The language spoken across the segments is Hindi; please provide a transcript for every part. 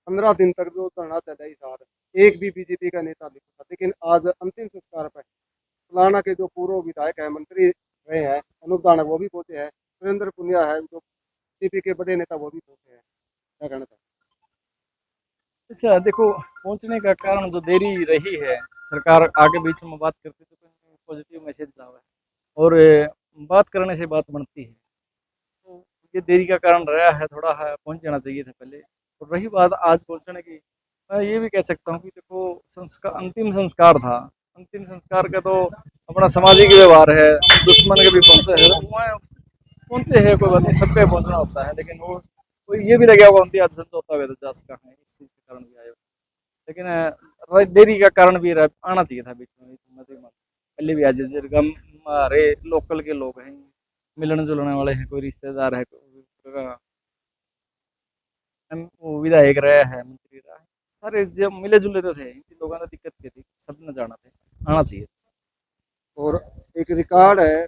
15 दिन तक जो धरना चला ही साथ, एक भी बीजेपी का नेता नहीं था। लेकिन आज अंतिम संस्कार पे फलाना के जो पूर्व विधायक है, मंत्री रहे हैं, अनूप दानव वो भी पहुंचे हैं, सुरेंद्र पुनिया है जो बीजेपी के बड़े नेता वो भी पहुंचे हैं। क्या कहना चाहिए? अच्छा देखो, पहुंचने का कारण जो देरी रही है, सरकार आगे बीच में बात करती तो कहीं पॉजिटिव मैसेज लावा है और बात करने से बात बनती है। तो ये देरी का कारण रहा है, थोड़ा है पहुंच जाना चाहिए था पहले। और रही बात आज पहुंचने की, मैं ये भी कह सकता हूँ कि देखो, संस्कार अंतिम संस्कार था। अंतिम संस्कार का तो अपना सामाजिक व्यवहार है, दुश्मन के भी पहुंचे है वहाँ पहुंचे है, कोई बात नहीं, सब पे पहुंचना होता है। लेकिन वो ये भी लगे होगा उनकी आज समझौता हुआ था जस का है, इस चीज के कारण भी आए। लेकिन देरी का कारण भी आना चाहिए था बीच में, पहले भी आज गम हमारे लोकल के लोग हैं, मिलने जुलने वाले हैं, कोई रिश्तेदार है, वो विधायक रहा है, मंत्री रहा है, सारे जब मिले जुले तो थे, इन लोगों ने दिक्कत की थी, सबने जाना थे, आना चाहिए। और एक रिकॉर्ड है,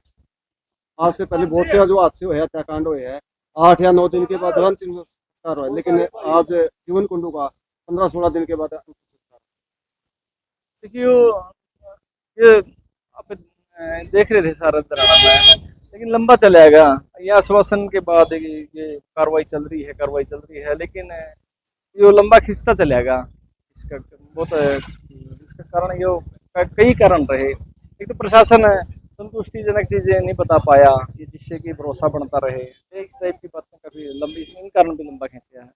आज से पहले बहुत से जो हादसे हुए हैं, हत्याकांड हुए हैं, 8 या 9 दिन के बाद अंतिम संस्कार हुआ है। लेकिन आज जीवन कुंडू का 15-16 दिन के बाद अंतिम संस्कार। देखिए ये आप देख रहे थे सारा ड्रामा में, लेकिन लंबा चलेगा। ये आश्वासन के बाद ये कार्रवाई चल रही है, कार्रवाई चल रही है, लेकिन ये लंबा खिंचता चलेगा। इसका बहुत इसका कारण ये कई कारण रहे। एक तो प्रशासन संतुष्टिजनक चीजें नहीं बता पाया कि जिससे कि भरोसा बनता रहे, ये इस टाइप की बातें काफी लंबी, इन कारण भी लंबा खींचा है।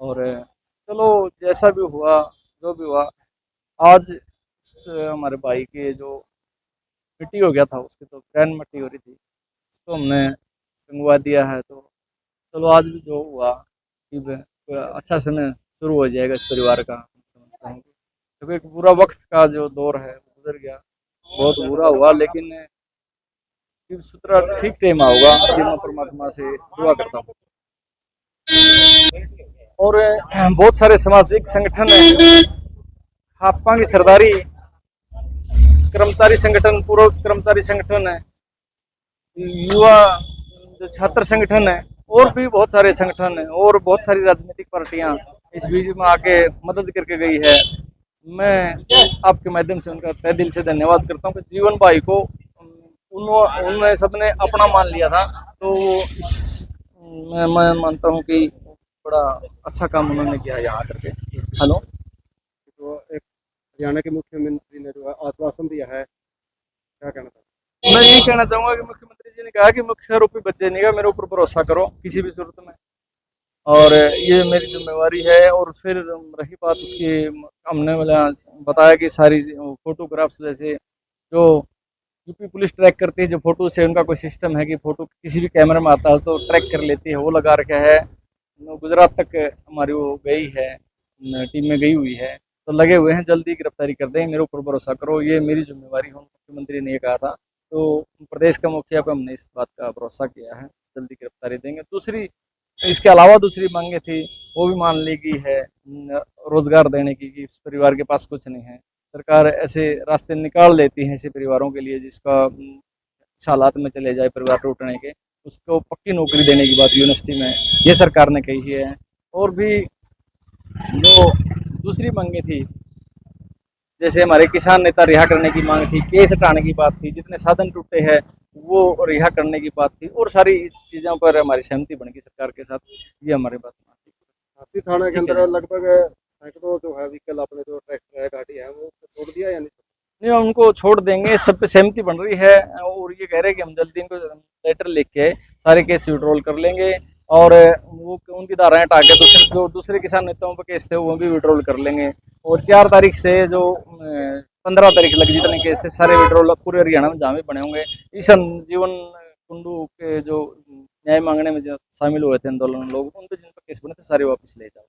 और चलो, जैसा भी हुआ, जो भी हुआ, आज हमारे भाई के जो मिट्टी हो गया था, उसकी तो ग्रैंड मिट्टी हो रही थी, तो हमने मंगवा दिया है। तो चलो, आज भी जो हुआ कि अच्छा समय शुरू हो जाएगा इस परिवार का, समझता हूँ। क्योंकि एक बुरा वक्त का जो दौर है वो गुजर गया, बहुत बुरा हुआ, लेकिन फिर सुथरा ठीक टाइम होगा, ये मैं परमात्मा से दुआ करता हूँ। और बहुत सारे सामाजिक संगठन है, आपा की सरदारी कर्मचारी संगठन, पूर्व कर्मचारी संगठन है, युवा जो छात्र संगठन है, और भी बहुत सारे संगठन है, और बहुत सारी राजनीतिक पार्टियां इस बीच में आके मदद करके गई है। मैं आपके माध्यम से उनका तहे दिल से धन्यवाद करता हूँ कि जीवन भाई को उन्होंने सबने अपना मान लिया था। तो इस मैं मानता हूँ कि बड़ा अच्छा काम उन्होंने किया यहाँ करके। हेलो। तो एक हरियाणा के मुख्यमंत्री ने जो है आश्वासन दिया है, क्या कहना चाहिए? मैं यही कहना चाहूंगा कि मुख्यमंत्री जी ने कहा कि मुख्य आरोपी बच्चे नहीं का, मेरे ऊपर भरोसा करो किसी भी सूरत में, और ये मेरी जिम्मेवारी है। और फिर रही बात उसकी, हमने बताया कि सारी फोटोग्राफ्स जैसे जो यूपी पुलिस ट्रैक करती है, जो फोटो से उनका कोई सिस्टम है कि फोटो किसी भी कैमरे में आता है तो ट्रैक कर लेती है, वो लगा रखा है। गुजरात तक हमारी वो गई है, टीम में गई हुई है, तो लगे हुए हैं, जल्दी गिरफ्तारी कर देंगे, मेरे ऊपर भरोसा करो, ये मेरी जिम्मेवारी है, मुख्यमंत्री ने ये कहा था। तो प्रदेश का मुखिया पे हमने इस बात का भरोसा किया है, जल्दी गिरफ्तारी देंगे। दूसरी, इसके अलावा दूसरी मांगे थी, वो भी मान ली गई है, रोजगार देने की, कि इस परिवार के पास कुछ नहीं है। सरकार ऐसे रास्ते निकाल देती है ऐसे परिवारों के लिए जिसका इस हालात में चले जाए परिवार टूटने के, उसको पक्की नौकरी देने की बात यूनिवर्सिटी में ये सरकार ने कही है। और भी जो दूसरी मांगे थी, जैसे हमारे किसान नेता रिहा करने की मांग थी, केस हटाने की बात थी, जितने साधन टूटे हैं वो रिहा करने की बात थी, और सारी चीज़ों पर हमारी सहमति बन गई सरकार के साथ। ये हमारी बात हाथी थाना के ठीक है अंदर ना। लगभग सैकड़ों जो है व्हीकल, अपने जो ट्रैक्टर है, गाड़ी है, वो छोड़ दिया या नहीं? नहीं, उनको छोड़ देंगे, सब पे सहमति बन रही है, और ये कह रहे हैं कि हम जल्दी इनको लेटर लिख के सारे केस विड्रॉल कर लेंगे, और वो उनकी धाराएं हटा के दूसरे जो दूसरे किसान नेताओं पर केस थे वो भी विड्रॉल कर लेंगे। और 4 तारीख से जो 15 तारीख लग जितने केस थे सारे विड्रॉल पूरे हरियाणा में जहाँ भी बने होंगे। इस जीवन कुंडू के जो न्याय मांगने में जो शामिल हुए थे आंदोलन लोग, उन पर जिन पर केस बने थे सारे वापस ले जाओ।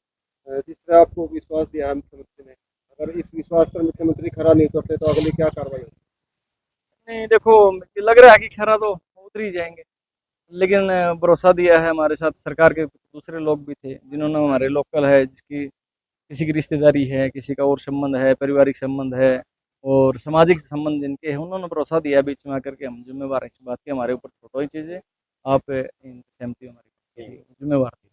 जिस तरह आपको विश्वास दिया है मुख्यमंत्री ने, अगर इस विश्वास पर मुख्यमंत्री खरा नहीं उतरते तो अगली क्या कार्रवाई होगी? नहीं देखो, लग रहा है कि खरा तो उतर ही जाएंगे, लेकिन भरोसा दिया है हमारे साथ सरकार के दूसरे लोग भी थे, जिन्होंने हमारे लोकल है, जिसकी किसी की रिश्तेदारी है, किसी का और संबंध है, पारिवारिक संबंध है, और सामाजिक संबंध जिनके हैं, उन्होंने भरोसा दिया बीच में आकर के हम जिम्मेवार हैं इस बात की, हमारे ऊपर छोड़ो ही चीज़ें, आप इन सहमति हमारी जिम्मेवार थी।